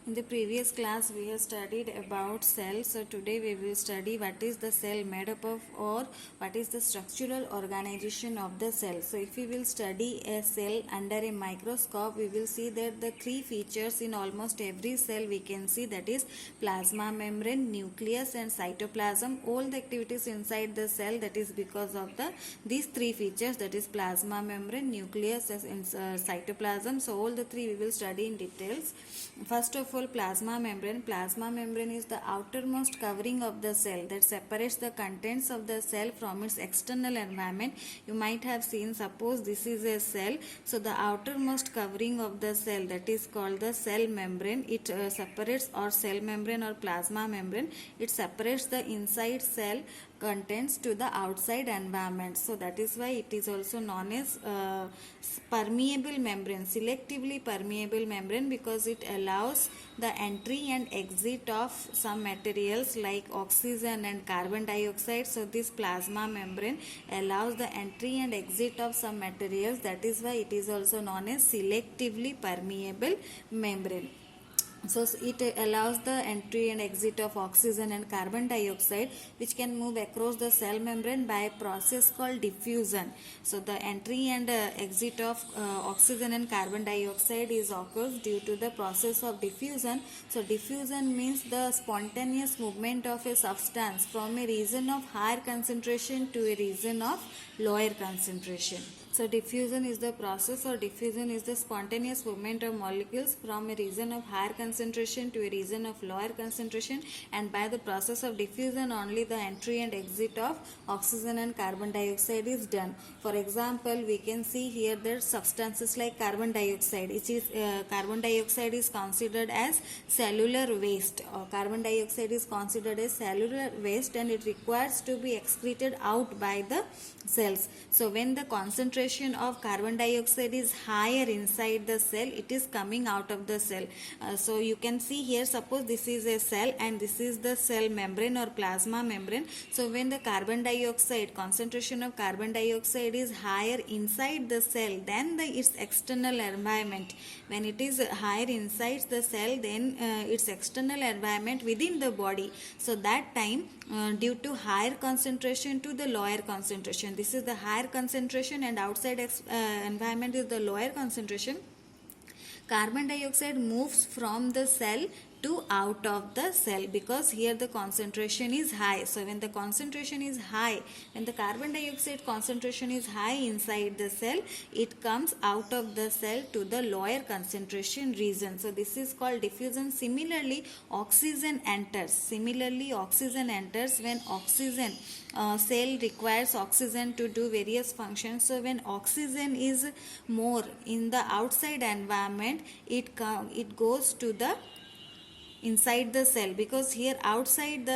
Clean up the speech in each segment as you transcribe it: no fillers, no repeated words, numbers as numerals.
In the previous class we have studied about cells. So today we will study what is the cell made up of, or what is the structural organization of the cell. So if we will study a cell under a microscope, we will see that the three features in almost every cell we can see, that is plasma membrane, nucleus and cytoplasm. All the activities inside the cell, that is because of these three features, that is plasma membrane, nucleus and cytoplasm. So all the three we will study in details. First of all, plasma membrane. Plasma membrane is the outermost covering of the cell that separates the contents of the cell from its external environment. You might have seen, suppose this is a cell, so the outermost covering of the cell, that is called the cell membrane. It separates, or cell membrane or plasma membrane, it separates the inside cell contents to the outside environment. So that is why it is also known as permeable membrane, selectively permeable membrane, because it allows the entry and exit of some materials like oxygen and carbon dioxide. So this plasma membrane allows the entry and exit of some materials. That is why it is also known as selectively permeable membrane. So it allows the entry and exit of oxygen and carbon dioxide, which can move across the cell membrane by a process called diffusion. So the entry and exit of oxygen and carbon dioxide is occurs due to the process of diffusion. So diffusion means the spontaneous movement of a substance from a region of higher concentration to a region of lower concentration. So diffusion is the process, or diffusion is the spontaneous movement of molecules from a region of higher concentration to a region of lower concentration, and by the process of diffusion only the entry and exit of oxygen and carbon dioxide is done. For example, we can see here that substances like carbon dioxide, which is carbon dioxide is considered as cellular waste, or carbon dioxide is considered as cellular waste, and it requires to be excreted out by the cells. So when the concentration of carbon dioxide is higher inside the cell, it is coming out of the cell. So you can see here, suppose this is a cell and this is the cell membrane or plasma membrane. So when the carbon dioxide, concentration of carbon dioxide is higher inside the cell than its external environment, when it is higher inside the cell than its external environment within the body, so that time due to higher concentration to the lower concentration, this is the higher concentration and outside environment is the lower concentration, carbon dioxide moves from the cell to out of the cell, because here the concentration is high. So when the concentration is high, when the carbon dioxide concentration is high inside the cell, it comes out of the cell to the lower concentration region. So this is called diffusion. Similarly, oxygen enters. When oxygen cell requires oxygen to do various functions. So when oxygen is more in the outside environment, it goes to the inside the cell, because here outside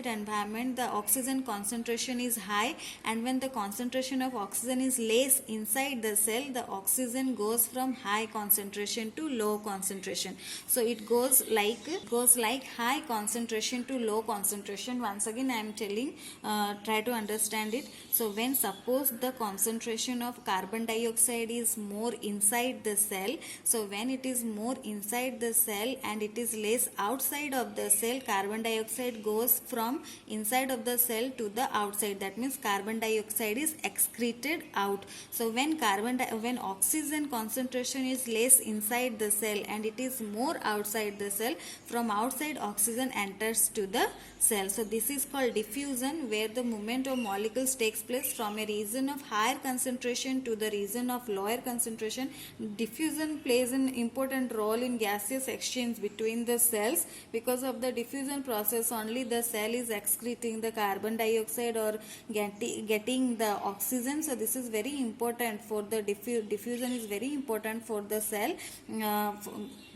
environment the oxygen concentration is high, and when the concentration of oxygen is less inside the cell, the oxygen goes from high concentration to low concentration. So it goes like high concentration to low concentration. Once again I am telling, try to understand it. So when suppose the concentration of carbon dioxide is more inside the cell, so when it is more inside the cell and it is less outside of the cell, carbon dioxide goes from inside of the cell to the outside. That means carbon dioxide is excreted out. So when oxygen concentration is less inside the cell and it is more outside the cell, from outside oxygen enters to the cell. So this is called diffusion, where the movement of molecules takes place from a region of higher concentration to the region of lower concentration. Diffusion plays an important role in gaseous exchange between the cells. Because of the diffusion process only the cell is excreting the carbon dioxide or getting the oxygen. So this is very important for the diffusion is very important for the cell,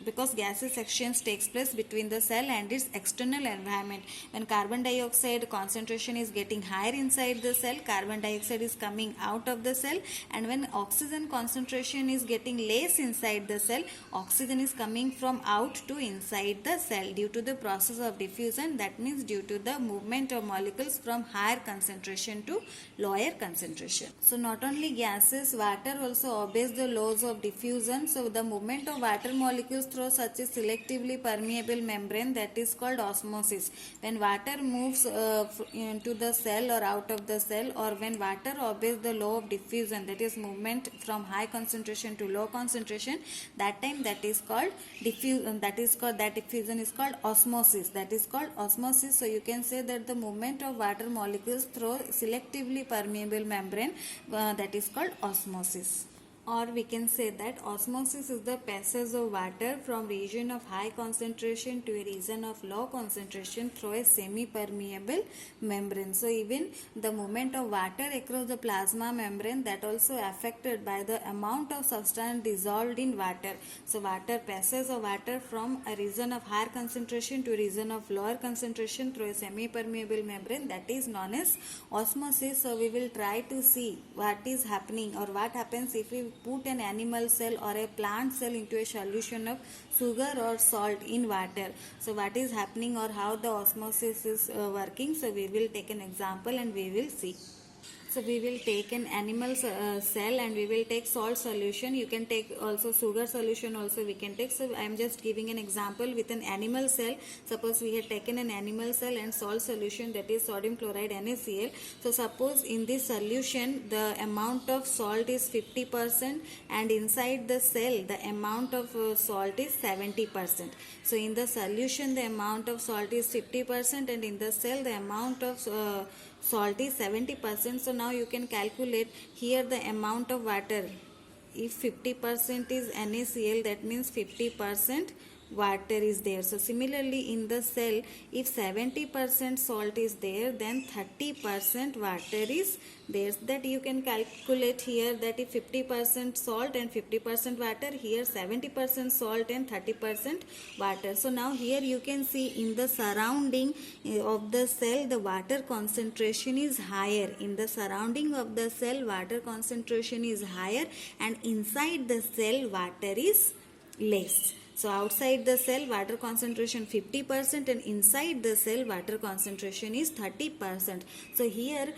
because gaseous exchange takes place between the cell and its external environment. When carbon dioxide concentration is getting higher inside the cell, carbon dioxide is coming out of the cell, and when oxygen concentration is getting less inside the cell, oxygen is coming from out to inside the cell due to the process of diffusion. That means due to the movement of molecules from higher concentration to lower concentration. So not only gases, water also obeys the laws of diffusion. So the movement of water molecules through through such a selectively permeable membrane, that is called osmosis. When water moves into the cell or out of the cell, or when water obeys the law of diffusion, that is movement from high concentration to low concentration, that time that is called diffusion. That diffusion is called osmosis. That is called osmosis. So you can say that the movement of water molecules through selectively permeable membrane, that is called osmosis. Or we can say that osmosis is the passage of water from region of high concentration to a region of low concentration through a semi-permeable membrane. So even the movement of water across the plasma membrane, that also affected by the amount of substance dissolved in water. So water passes of water from a region of higher concentration to a region of lower concentration through a semi-permeable membrane, that is known as osmosis. So we will try to see what is happening or what happens if we put an animal cell or a plant cell into a solution of sugar or salt in water. So what is happening or how the osmosis is working. So we will take an example and we will see. So we will take an animal cell and we will take salt solution. You can take also sugar solution also we can take. So I am just giving an example with an animal cell. Suppose we had taken an animal cell and salt solution, that is sodium chloride NaCl. So suppose in this solution the amount of salt is 50% and inside the cell the amount of salt is 70%. So in the solution the amount of salt is 50% and in the cell the amount of salt is 70%. So now you can calculate here the amount of water. If 50% is NaCl, that means 50% water is there. So similarly in the cell, if 70% salt is there, then 30% water is there. That you can calculate here, that if 50% salt and 50% water, here 70% salt and 30% water. So now here you can see in the surrounding of the cell the water concentration is higher. In the surrounding of the cell water concentration is higher and inside the cell water is less. So outside the cell water concentration 50% and inside the cell water concentration is 30%. So here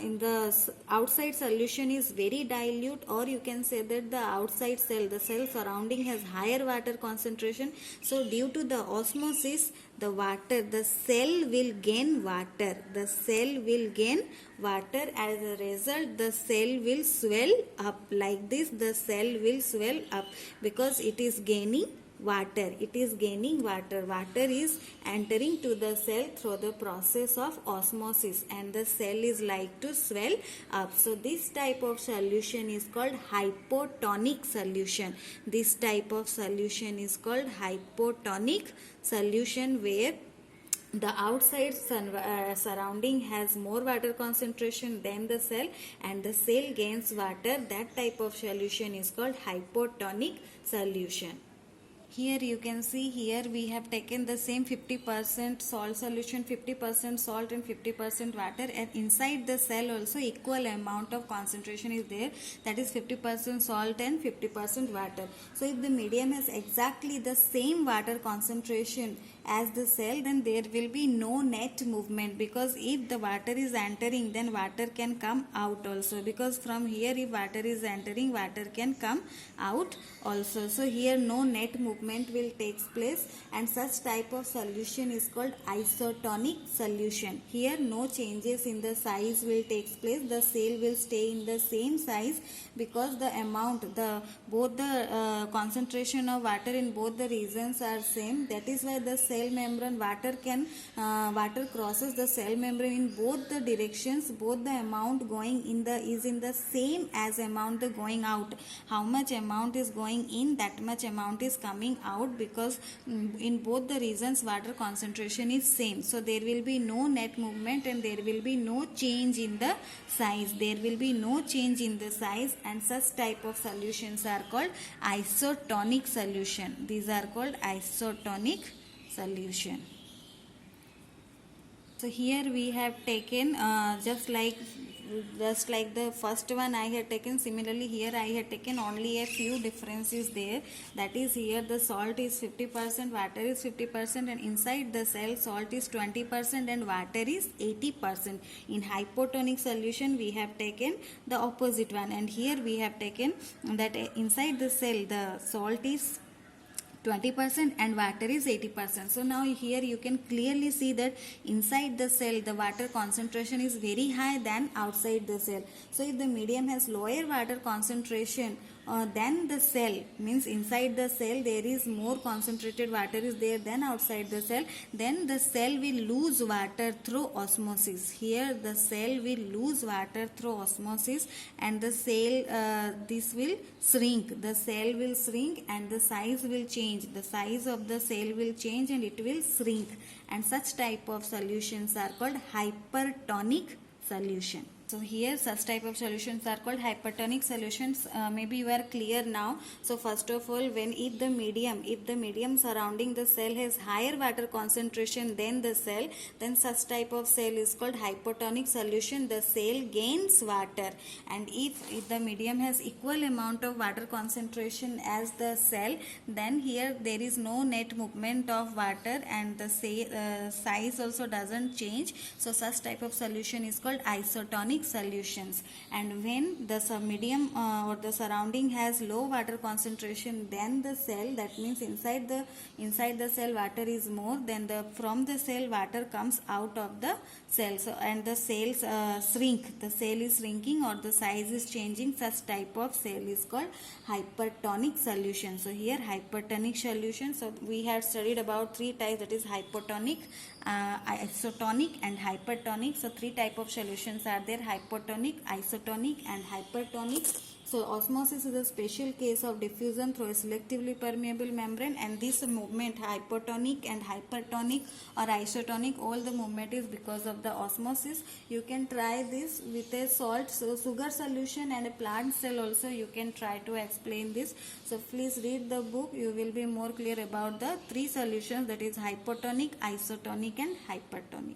in the outside solution is very dilute, or you can say that the outside cell, the cell surrounding has higher water concentration. So due to the osmosis, the cell will gain water. The cell will gain water. As a result, the cell will swell up. Like this, the cell will swell up because it is gaining water. It is gaining water. Water is entering to the cell through the process of osmosis and the cell is like to swell up. So this type of solution is called hypotonic solution. This type of solution is called hypotonic solution, where the outside surrounding has more water concentration than the cell and the cell gains water. That type of solution is called hypotonic solution. Here you can see, here we have taken the same 50% salt solution, 50% salt and 50% water, and inside the cell also equal amount of concentration is there, that is 50% salt and 50% water. So if the medium has exactly the same water concentration as the cell, then there will be no net movement, because if the water is entering, then water can come out also, because from here if water is entering, water can come out also. So here no net movement will take place, and such type of solution is called isotonic solution. Here no changes in the size will take place. The cell will stay in the same size because the amount, both the concentration of water in both the regions are same. That is why the cell membrane water crosses the cell membrane in both the directions. Both the amount going in is in the same as amount going out. How much amount is going in, that much amount is coming out, because in both the regions water concentration is same. So there will be no net movement and there will be no change in the size. There will be no change in the size, and such type of solutions are called isotonic solution. These are called isotonic solution. So here we have taken just like the first one I had taken, similarly here I had taken only a few differences there. That is, here the salt is 50%, water is 50%, and inside the cell salt is 20% and water is 80%. In hypotonic solution we have taken the opposite one, and here we have taken that inside the cell the salt is 20% and water is 80%. So now here you can clearly see that inside the cell the water concentration is very high than outside the cell. So if the medium has lower water concentration then the cell, means inside the cell there is more concentrated water is there than outside the cell, then the cell will lose water through osmosis. Here the cell will lose water through osmosis and the cell this will shrink, the cell will shrink and the size will change, the size of the cell will change and it will shrink, and such type of solutions are called hypertonic solution. So here such type of solutions are called hypertonic solutions. Maybe you are clear now. So first of all, if the medium surrounding the cell has higher water concentration than the cell, then such type of cell is called hypotonic solution. The cell gains water, and if the medium has equal amount of water concentration as the cell, then here there is no net movement of water and the size also doesn't change. So such type of solution is called isotonic solutions. And when the medium or the surrounding has low water concentration than the cell, that means inside the cell water is more, then from the cell water comes out of the cell. So and the cells shrink, the cell is shrinking or the size is changing, such type of cell is called hypertonic solution. So here hypertonic solution, so we have studied about three types, that is hypotonic, isotonic and hypertonic. So three type of solutions are there: hypotonic, isotonic and hypertonic. So osmosis is a special case of diffusion through a selectively permeable membrane, and this movement, hypotonic and hypertonic or isotonic, all the movement is because of the osmosis. You can try this with a salt, so sugar solution and a plant cell also you can try to explain this. So please read the book, you will be more clear about the three solutions, that is hypotonic, isotonic and hypertonic.